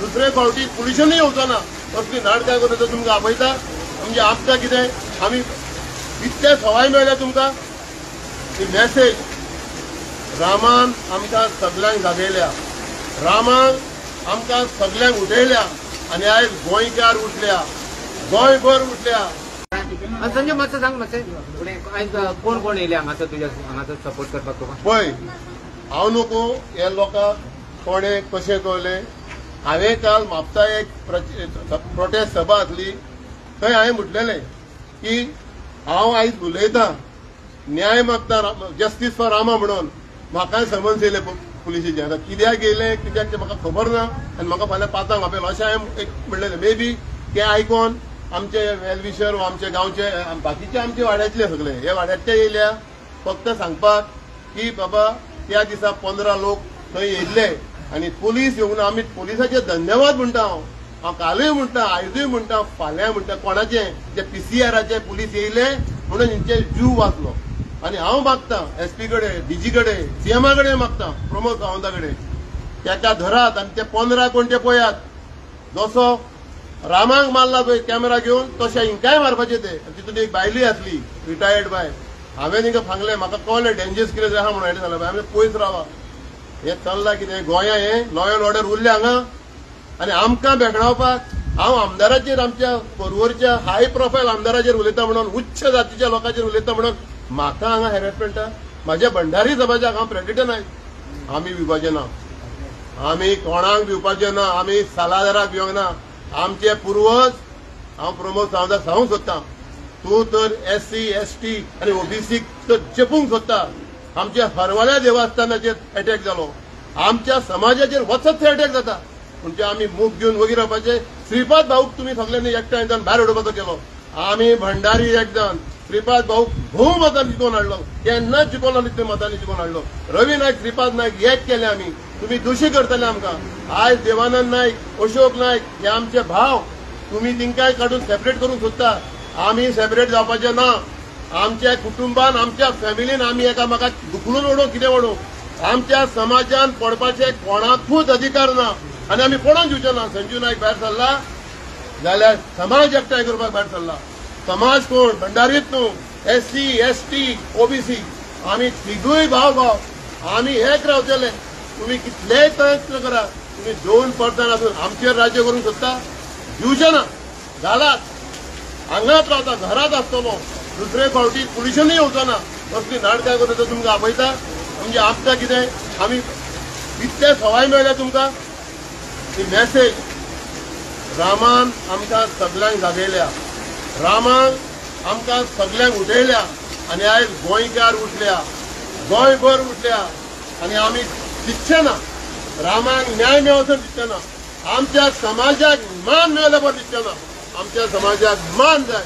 दुसरे फावटी पुलिसांनी येवचो ना असली नाटकां करून तुमकां आपयता म्हणजे आमकां कितें आमी इतले सवाय मेळ्ळ्या तुमकां ही मॅसेज रामान आमकां सगळ्यांक जागयल्या रामान आमकां सगळ्यांक उठयल्या आनी आयज गोंयकार उठल्या गोंयभर उठल्या। संजय मातसो सांग मातशें आयज कोण कोण येयले हांगासर तुज्या हांगासर सपोर्ट करपाक तुका? पळय हांव नको हे लोकांक कोणे कशें कळलें हांवें काल म्हापसा एक प्रोटेस्ट सभा आसली थंय हांवें म्हटलेलें की हांव आयज उलयतां न्याय मागता जस्टीस फॉर रामा म्हणून म्हाकाय समन्स येयले पुलिशेचे आतां कित्याक येयले कित्याक ते म्हाका खबर ना आनी म्हाका फाल्यां पातांक आपयलो अशें हांवें एक म्हणलेलें मे बी ते आयकोन आमचे वेलविशर वा आमचे गांवचे बाकीचे आमचे वाड्यातले सगळे हे वाड्यातले येयल्या फक्त सांगपाक की बाबा त्या दिसा 15 लोक थंय येयल्ले आनी पुलीस येवंक ना आमी पुलिसाचे धन्यवाद म्हणटा हांव कालूय म्हणटा आयजूय म्हणटा फाल्यां म्हणटा कोणाचे जे पीसीआराचे पुलीस येयले म्हणून हेंचे जीव वाचलो आनी हांव मागता एसपी कडेन डीजी कडेन सीएमा कडेन मागता प्रमोद सावंता कडेन तेका धरात आनी ते 15 कोण ते पळयात जसो रामांक मारला पळय कॅमेरा घेवन तशें हिंकाय मारपाचे ते तितून एक बायली आसली रिटायर्ड बाय हांवें तिका सांगलें म्हाका कळ्ळें डेंजरस कितें आहा म्हणून हांवें सांगलें हांवें पयस रावा हे चल्लां कितें गोंया हे लॉ अँड ऑर्डर उरले हांगा आनी आमकां भेकडावपाक हांव आमदाराचेर आमच्या परवरच्या हाय प्रोफायल आमदाराचेर उलयता म्हणून उच्च जातीच्या लोकांचेर उलयता म्हणून म्हाका हांगा हॅरेसमेंटा म्हाज्या भंडारी समाजाक हांव प्रेसिडेंट आमी विभाजन ना आमी कोणाक दिवपाचें ना आमी सालादाराक घेवंक ना आमचे पुर्वज हांव प्रमोद सावंताक सांगूंक सोदतां तूं तर SC ST आनी OBC तर चेपूंक सोदता आमच्या हरवल्या देवस्थानाचेर अटॅक जालो आमच्या समाजाचेर वचत थंय अटॅक जाता म्हणजे आमी मूग घेवन वगीर रावपाचे श्रीपाद भाऊक तुमी सगळ्यांनी एकठांय जावन भायर उडोवपाचो केलो आमी भंडारी एक जावन श्रीपाद भाऊक भोव मतांनी जिखोवन हाडलो केन्नाच जिखोलो ना तितले मतांनी जिखोवन हाडलो रवी नायक श्रीपाद नायक एक केले आमी तुमी दोशी करतले आमकां आयज देवानंद नायक अशोक नायक हे आमचे भाव तुमी तिंकाय काडून सेपरेट करूंक सोदता आमी सेपरेट जावपाचे ना आमच्या कुटुंबान आमच्या फॅमिलीन आमी एकामेकाक दुखलून ओडो कितें ओडो आमच्या समाजान पडपाचे कोणाकूच अधिकार ना आनी आमी कोणाक दिवचे ना संजू नायक भायर सरला जाल्यार समाज एकठांय करपाक भायर सरला समाज कोण भंडारीत न्हू SC ST OBC आमी तिगूय भाव आमी एक रावतले तुम्ही कितलेय प्रयत्न करा तुम्ही 2% असून आमचेर राज्य करूंक सोदता दिवचे ना घालात हांगाच रावता घरात आसतलो दुसरे फावटी पुलिसांनी येवचो ना असली नाटकां करून तुमकां आपयता म्हणजे आमकां कितें आमी इतले सवाय मेळ्ळ्या तुमकां ही मॅसेज रामान आमकां सगळ्यांक जागयल्या रामान आमकां सगळ्यांक उठयल्या आनी आयज गोंयकार उठल्या गोंयभर उठल्या आनी आमी दिसचे ना रामाक न्याय मेळसर दिसचे ना आमच्या समाजाक मान मेळ्ळ्या बरें दिसचे ना आमच्या समाजाक मान जाय